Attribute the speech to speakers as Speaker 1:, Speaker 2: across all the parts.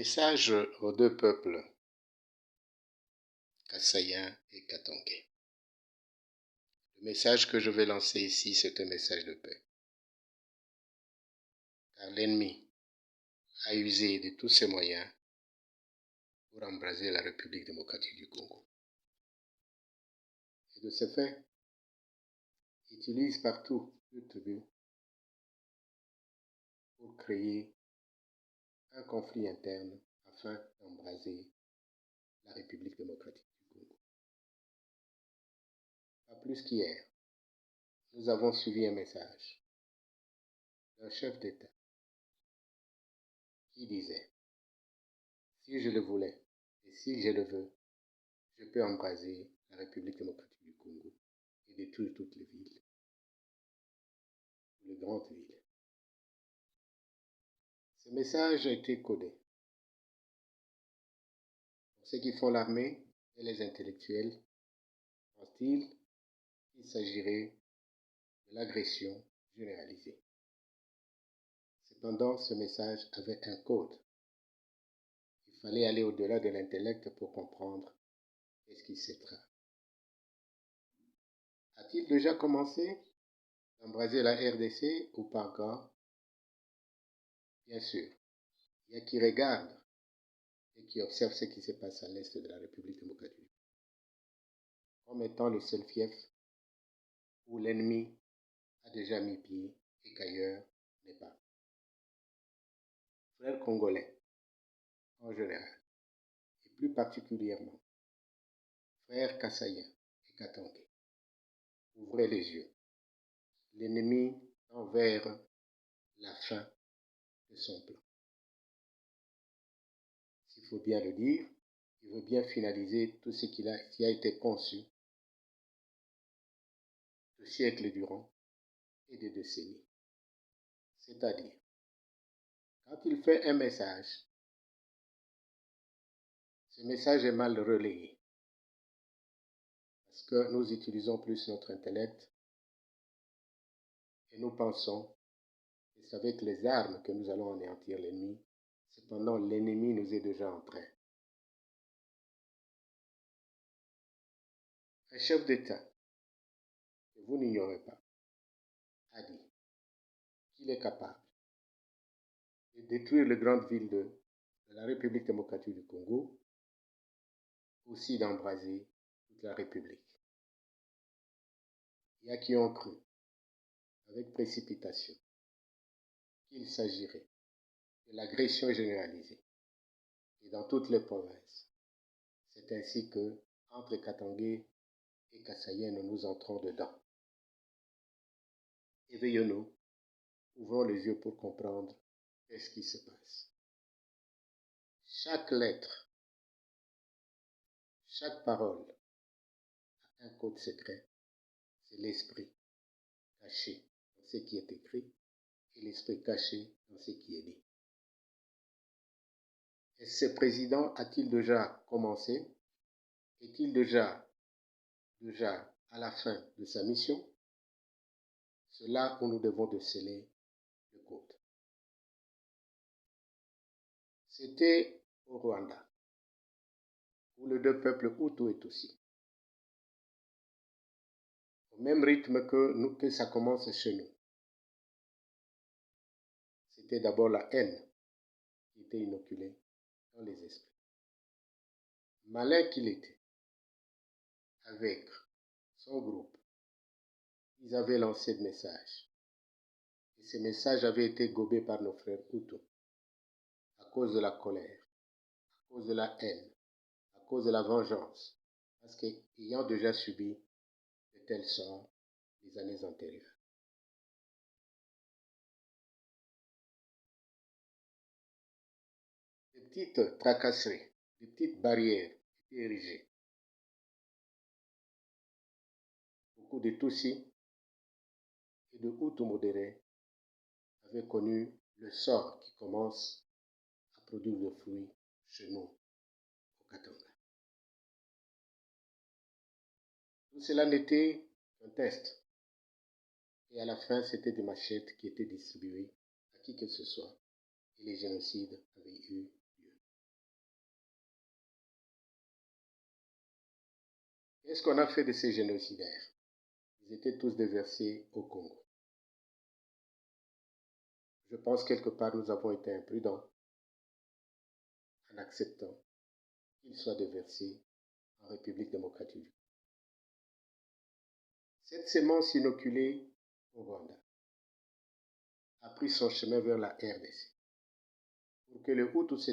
Speaker 1: Message aux deux peuples, Kasaïen et Katangé. Le message que je vais lancer ici, c'est un message de paix. Car l'ennemi a usé de tous ses moyens pour embraser la République démocratique du Congo. Et de ce fait, il utilise partout le tribut pour créer un conflit interne afin d'embraser la République démocratique du Congo. Pas plus qu'hier, nous avons suivi un message d'un chef d'État qui disait « Si je le voulais et si je le veux, je peux embraser la République démocratique du Congo et détruire toutes les villes, les grandes villes. » Ce message a été codé. Pour ceux qui font l'armée et les intellectuels, pensent-ils qu'il s'agirait de l'agression généralisée. Cependant, ce message avait un code. Il fallait aller au-delà de l'intellect pour comprendre ce qui se trame. A-t-il déjà commencé d'embraser la RDC ou pas encore? Bien sûr, il y a qui regarde et qui observe ce qui se passe à l'est de la République démocratique comme étant le seul fief où l'ennemi a déjà mis pied et qu'ailleurs n'est pas. Frères congolais, en général, et plus particulièrement, frères Kasaïen et Katangé, ouvrez les yeux. L'ennemi tend vers la fin de son plan. S'il faut bien le dire, il veut bien finaliser tout ce qui a été conçu de siècles durant et de décennies. C'est-à-dire, quand il fait un message, ce message est mal relayé. Parce que nous utilisons plus notre intellect et nous pensons que c'est avec les armes que nous allons anéantir l'ennemi. Cependant, l'ennemi nous est déjà en train. Un chef d'État, que vous n'ignorez pas, a dit qu'il est capable de détruire les grandes villes de la République démocratique du Congo, aussi d'embraser toute la République. Il y a qui ont cru, avec précipitation, qu'il s'agirait de l'agression généralisée et dans toutes les provinces. C'est ainsi que, entre Katangé et Kasaïen, nous entrons dedans. Éveillons-nous, ouvrons les yeux pour comprendre ce qui se passe. Chaque lettre, chaque parole a un code secret. C'est l'esprit caché dans ce qui est écrit et l'esprit caché dans ce qui est dit. Et ce président a-t-il déjà commencé? Est-il déjà à la fin de sa mission? C'est là où nous devons de sceller le code. C'était au Rwanda, où les deux peuples Hutu est aussi. Au même rythme que ça commence chez nous. C'était d'abord la haine qui était inoculée dans les esprits. Malin qu'il était, avec son groupe, ils avaient lancé des messages. Et ces messages avaient été gobés par nos frères Hutu à cause de la colère, à cause de la haine, à cause de la vengeance, parce qu'ayant déjà subi de tels sorts les années antérieures. Des petites tracasseries, des petites barrières étaient érigées. Beaucoup de Tutsis et de Hutus modérés avaient connu le sort qui commence à produire le fruit chez nous, au Katanga. Tout cela n'était qu'un test. Et à la fin, c'était des machettes qui étaient distribuées à qui que ce soit. Et les génocides avaient eu lieu. Qu'est-ce qu'on a fait de ces génocidaires? Ils étaient tous déversés au Congo. Je pense quelque part nous avons été imprudents en acceptant qu'ils soient déversés en République démocratique du Congo. Cette sémence inoculée au Rwanda a pris son chemin vers la RDC. Pour que le Hutu se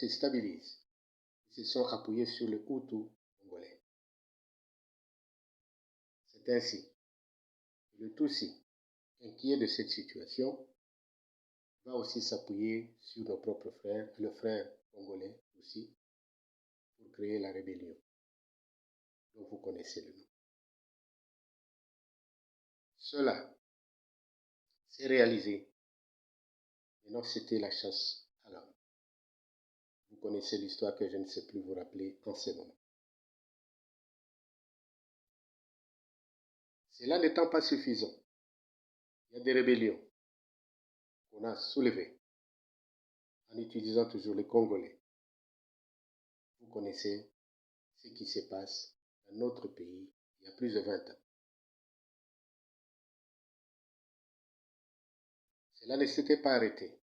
Speaker 1: stabilise, ils se sont appuyés sur le Hutu congolais. C'est ainsi que le Tutsi, inquiet de cette situation, va aussi s'appuyer sur nos propres frères, le frère congolais aussi, pour créer la rébellion, dont vous connaissez le nom. Cela s'est réalisé. Maintenant, c'était la chasse à l'homme. Vous connaissez l'histoire que je ne sais plus vous rappeler en ce moment. Cela n'étant pas suffisant, il y a des rébellions qu'on a soulevées en utilisant toujours les Congolais. Vous connaissez ce qui se passe dans notre pays il y a plus de 20 ans. Cela ne s'était pas arrêté.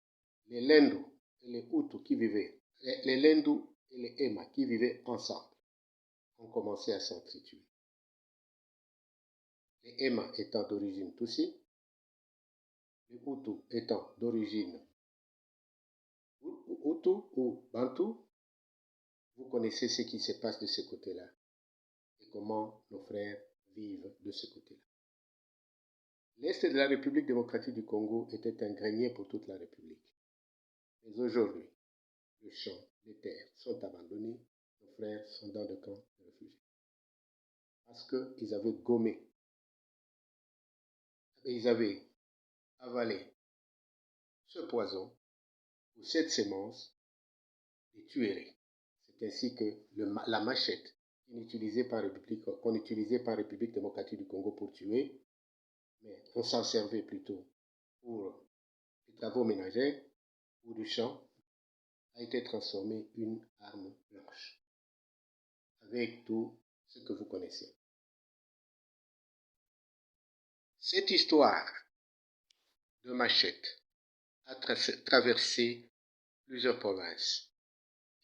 Speaker 1: Les Lendu et les Hutus qui vivaient, les Lendu et les Ema qui vivaient ensemble, ont commencé à s'entretuer. Les Ema étant d'origine Tutsi, les Hutus étant d'origine Hutu ou Bantu. Vous connaissez ce qui se passe de ce côté-là et comment nos frères vivent de ce côté-là. L'Est de la République démocratique du Congo était un grenier pour toute la République. Mais aujourd'hui, le champ, les terres sont abandonnés, nos frères sont dans le camp de réfugiés. Parce qu'ils avaient gommé, ils avaient avalé ce poison ou cette sémence de tuerie. C'est ainsi que la machette qu'on utilisait par République démocratique du Congo pour tuer, mais on s'en servait plutôt pour les travaux ménagers ou du champ, a été transformée en une arme blanche, avec tout ce que vous connaissez. Cette histoire de machette a traversé plusieurs provinces.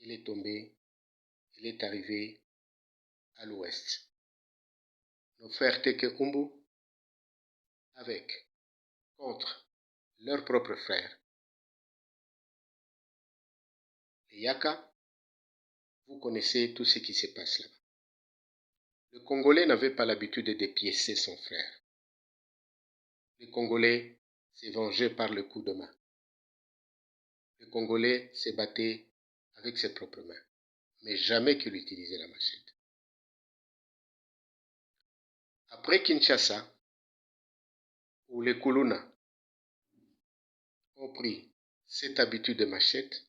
Speaker 1: Il est tombé, il est arrivé à l'ouest. Nos frères Teke Umbu, contre leurs propres frères, les Yaka, vous connaissez tout ce qui se passe là-bas. Le Congolais n'avait pas l'habitude de dépiécer son frère. Le Congolais s'est vengé par le coup de main. Le Congolais s'est battu avec ses propres mains, mais jamais qu'il utilisait la machette. Après Kinshasa, où les Kuluna ont pris cette habitude de machette,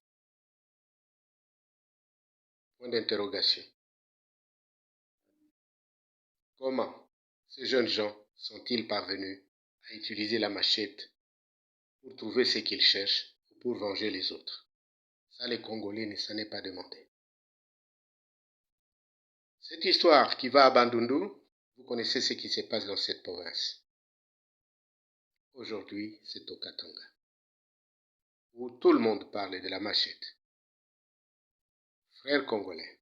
Speaker 1: point d'interrogation. Comment ces jeunes gens sont-ils parvenus à utiliser la machette pour trouver ce qu'ils cherchent ou pour venger les autres? Ça, les Congolais ne s'en est pas demandé. Cette histoire qui va à Bandundu, vous connaissez ce qui se passe dans cette province. Aujourd'hui, c'est au Katanga, où tout le monde parle de la machette. Frères congolais,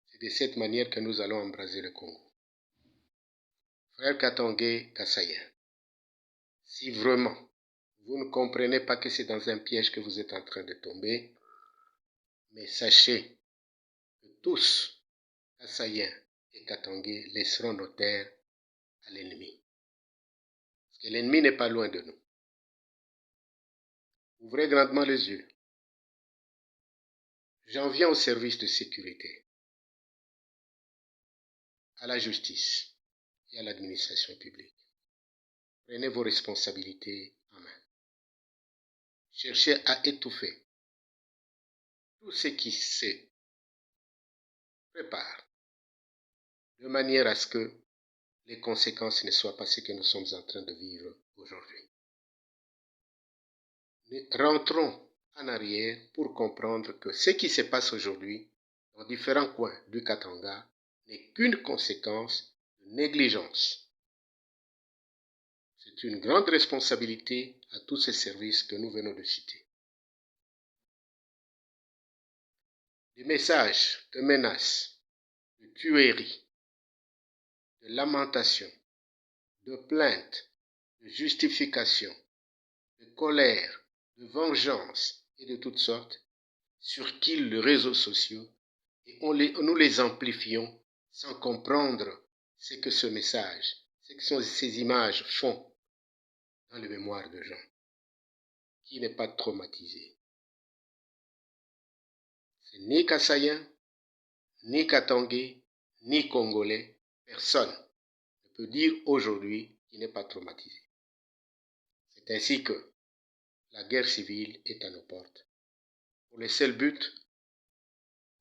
Speaker 1: c'est de cette manière que nous allons embraser le Congo. Frères Katangais, Kassaïens, si vraiment vous ne comprenez pas que c'est dans un piège que vous êtes en train de tomber, mais sachez que tous, Kassaïens et Katangais, laisseront nos terres à l'ennemi. Parce que l'ennemi n'est pas loin de nous. Ouvrez grandement les yeux. J'en viens au service de sécurité, à la justice et à l'administration publique. Prenez vos responsabilités en main. Cherchez à étouffer tout ce qui se prépare de manière à ce que les conséquences ne soient pas ce que nous sommes en train de vivre aujourd'hui. Rentrons en arrière pour comprendre que ce qui se passe aujourd'hui dans différents coins du Katanga n'est qu'une conséquence de négligence. C'est une grande responsabilité à tous ces services que nous venons de citer. Des messages de menaces, de tueries, de lamentations, de plaintes, de justifications, de colère, de vengeance et de toutes sortes circulent les réseaux sociaux et nous les amplifions sans comprendre ce que ce message, ce que ces images font dans les mémoires de gens. Qui n'est pas traumatisé? C'est ni Kassaïen, ni Katangé, ni Congolais, personne ne peut dire aujourd'hui qu'il n'est pas traumatisé. C'est ainsi que la guerre civile est à nos portes, pour le seul but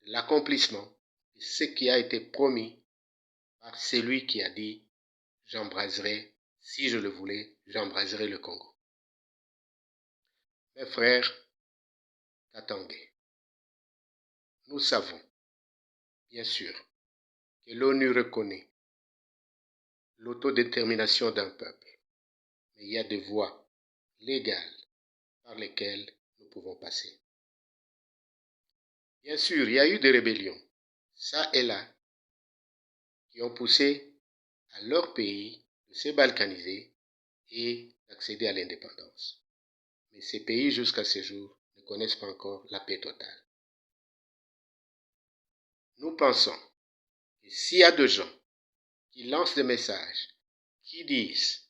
Speaker 1: de l'accomplissement de ce qui a été promis par celui qui a dit « J'embraserai, si je le voulais, j'embraserai le Congo ». Mes frères Katangé, nous savons, bien sûr, que l'ONU reconnaît l'autodétermination d'un peuple, mais il y a des voies légales par lesquelles nous pouvons passer. Bien sûr, il y a eu des rébellions, ça et là, qui ont poussé à leur pays de se balkaniser et d'accéder à l'indépendance. Mais ces pays, jusqu'à ce jour, ne connaissent pas encore la paix totale. Nous pensons que s'il y a des gens qui lancent des messages, qui disent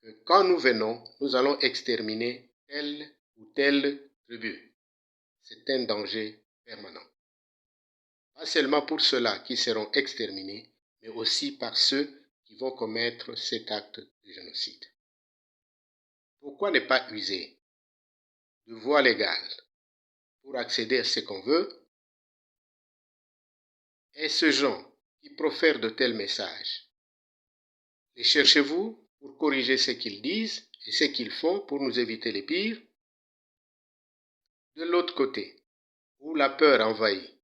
Speaker 1: que quand nous venons, nous allons exterminer telle ou telle tribu, c'est un danger permanent. Pas seulement pour ceux-là qui seront exterminés, mais aussi par ceux qui vont commettre cet acte de génocide. Pourquoi ne pas user de voies légales pour accéder à ce qu'on veut? Et ce gens qui profèrent de tels messages, les cherchez-vous pour corriger ce qu'ils disent et ce qu'ils font pour nous éviter les pires? De l'autre côté, où la peur envahit,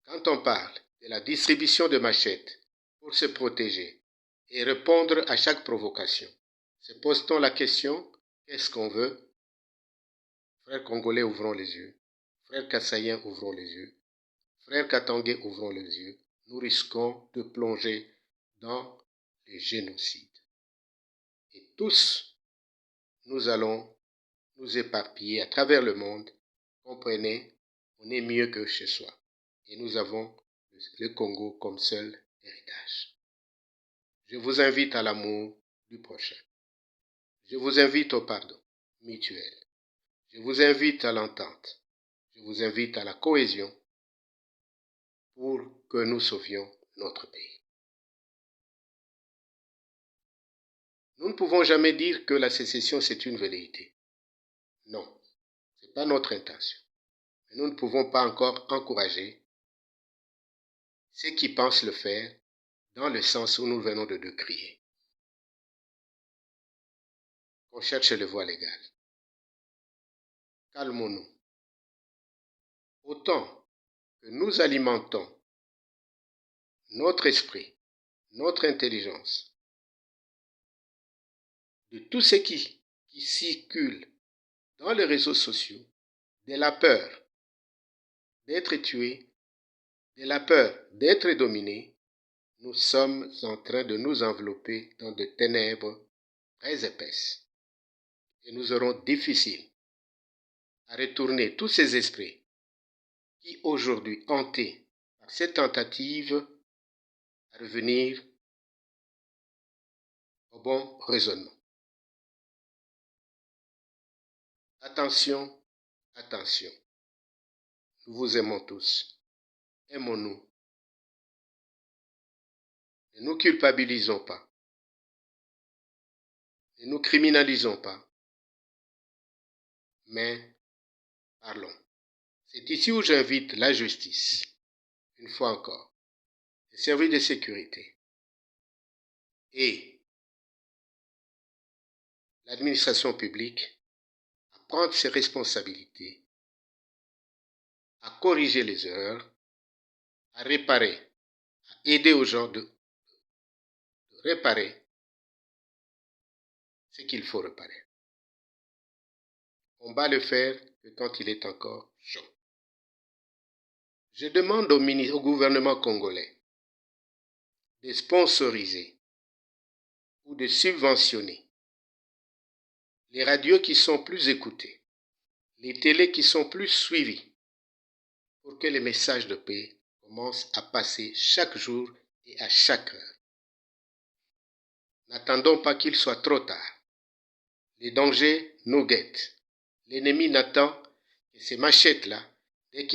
Speaker 1: quand on parle de la distribution de machettes pour se protéger et répondre à chaque provocation, se pose-t-on la question, qu'est-ce qu'on veut? Frères congolais, ouvrons les yeux. Frères kassaïens, ouvrons les yeux. Frères katangais, ouvrons les yeux. Nous risquons de plonger dans le génocide. Et tous, nous allons nous éparpiller à travers le monde. Comprenez, on est mieux que chez soi. Et nous avons le Congo comme seul héritage. Je vous invite à l'amour du prochain. Je vous invite au pardon mutuel. Je vous invite à l'entente. Je vous invite à la cohésion pour que nous sauvions notre pays. Nous ne pouvons jamais dire que la sécession c'est une velléité. Non, ce n'est pas notre intention. Mais nous ne pouvons pas encore encourager ceux qui pensent le faire dans le sens où nous venons de décrire. On cherche les voies légales. Calmons-nous. Autant que nous alimentons notre esprit, notre intelligence, de tout ce qui circule dans les réseaux sociaux, de la peur d'être tué, de la peur d'être dominé, nous sommes en train de nous envelopper dans de ténèbres très épaisses. Et nous aurons difficile à retourner tous ces esprits qui aujourd'hui, hantés par cette tentative, à revenir au bon raisonnement. Attention, attention. Nous vous aimons tous. Aimons-nous. Ne nous culpabilisons pas. Ne nous criminalisons pas. Mais parlons. C'est ici où j'invite la justice, une fois encore, les services de sécurité et l'administration publique à prendre ses responsabilités, à corriger les erreurs à réparer, à aider aux gens de réparer ce qu'il faut réparer. On va le faire que quand il est encore chaud. Je demande au gouvernement congolais de sponsoriser ou de subventionner les radios qui sont plus écoutées, les télés qui sont plus suivies, pour que les messages de paix commencent à passer chaque jour et à chaque heure. N'attendons pas qu'il soit trop tard. Les dangers nous guettent. L'ennemi n'attend que ces machettes-là, dès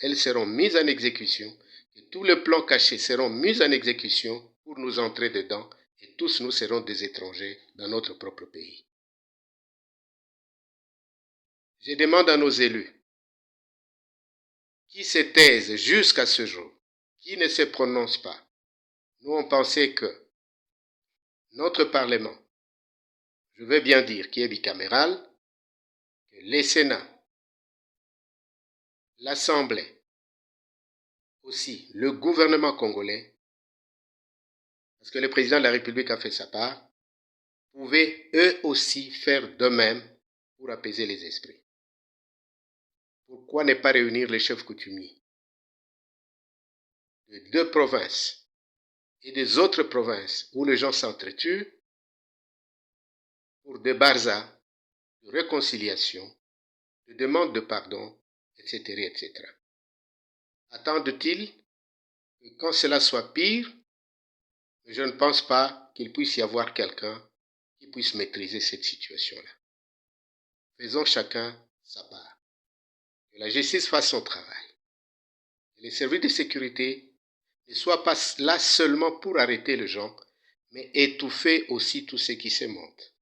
Speaker 1: elles seront mises en exécution, que tous les plans cachés seront mis en exécution pour nous entrer dedans, et tous nous serons des étrangers dans notre propre pays. Je demande à nos élus qui se taisent jusqu'à ce jour, qui ne se prononcent pas. Nous, on pensait que notre Parlement, je veux bien dire qui est bicaméral, que les Sénats, l'Assemblée, aussi le gouvernement congolais, parce que le président de la République a fait sa part, pouvaient eux aussi faire de même pour apaiser les esprits. Pourquoi ne pas réunir les chefs coutumiers de 2 provinces et des autres provinces où les gens s'entretuent pour des barzas de réconciliation, de demande de pardon, etc., etc. Attendent-ils que quand cela soit pire, je ne pense pas qu'il puisse y avoir quelqu'un qui puisse maîtriser cette situation-là. Faisons chacun sa part. Que la justice fasse son travail. Que les services de sécurité ne soient pas là seulement pour arrêter les gens, mais étouffer aussi tous ceux qui se montent.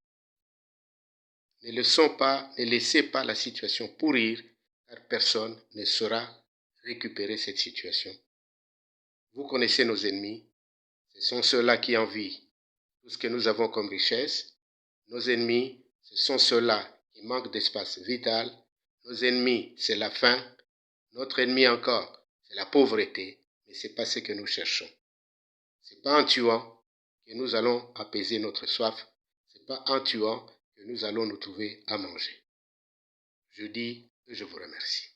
Speaker 1: Ne laissez pas la situation pourrir, car personne ne saura récupérer cette situation. Vous connaissez nos ennemis, ce sont ceux-là qui envient tout ce que nous avons comme richesse. Nos ennemis, ce sont ceux-là qui manquent d'espace vital. Nos ennemis, c'est la faim. Notre ennemi encore, c'est la pauvreté. Mais ce n'est pas ce que nous cherchons. Ce n'est pas en tuant que nous allons apaiser notre soif. Ce n'est pas en tuant que nous allons nous trouver à manger. Je dis et je vous remercie.